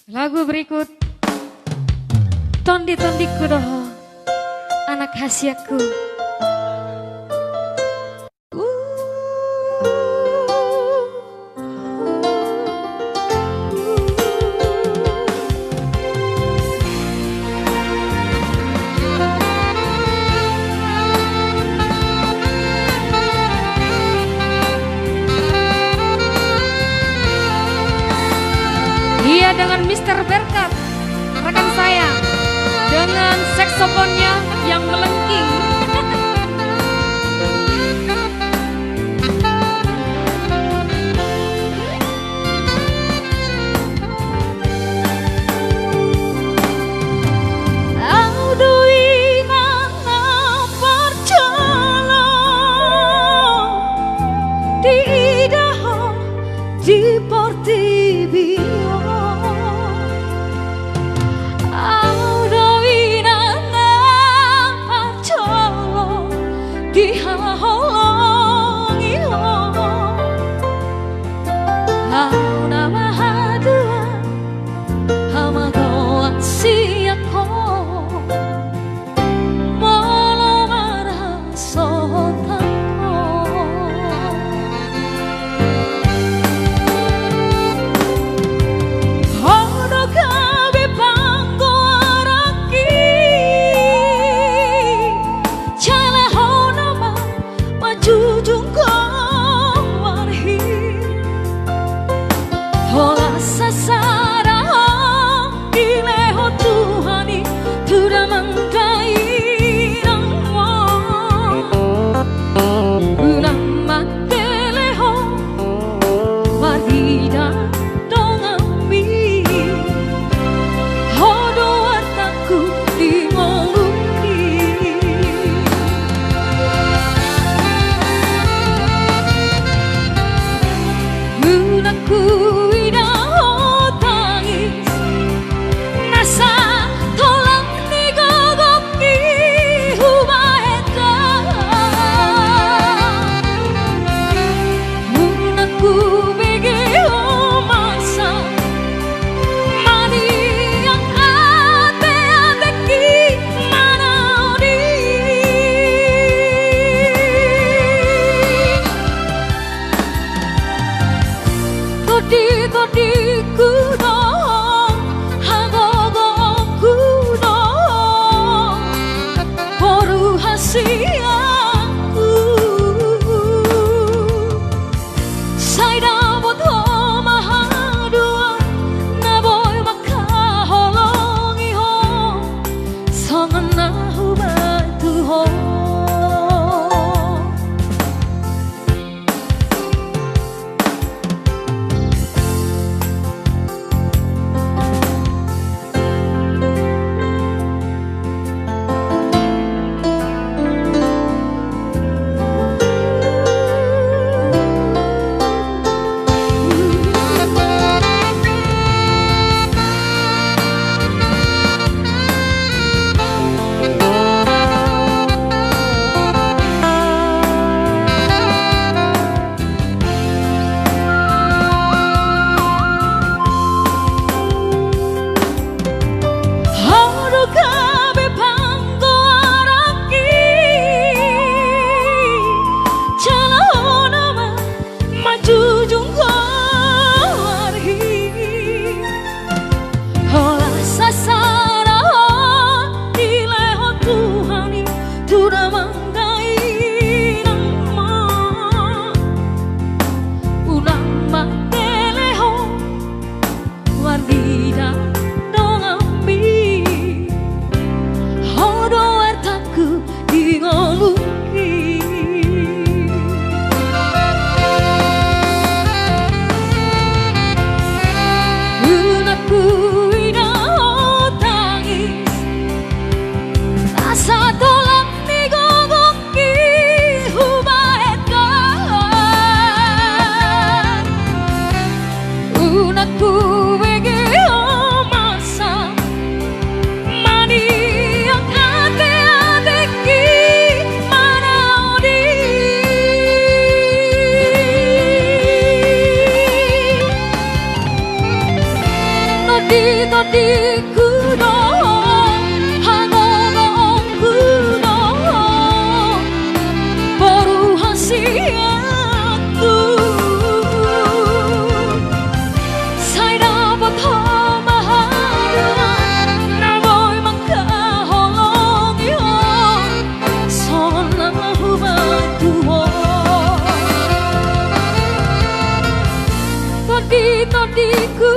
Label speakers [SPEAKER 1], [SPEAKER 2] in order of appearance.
[SPEAKER 1] Lagu berikut Tondi-tondiku doho anak hasiaku. Iya, dengan Mr. Berkat, rekan saya, dengan saksofonnya yang melengking.
[SPEAKER 2] Di Portibio Audoina na parcolo di haholongi ho Launa mahadua hamagoa siako Molo marah sotan Hola sasara ileho Tuhani Tuda mangkai namo Ulama teleho Warida dongami Hodo artaku di ngolungi Unaku Todi kudo hagogo kudo Poru hasiaku Saida boto mahadua Naboy makaholongi ho Sanganahu batu ho tadi ku doh hangono ku doh baru hasiatku sai dapat maharuan na boy makaholong yo son lang hubantu ho tadi ku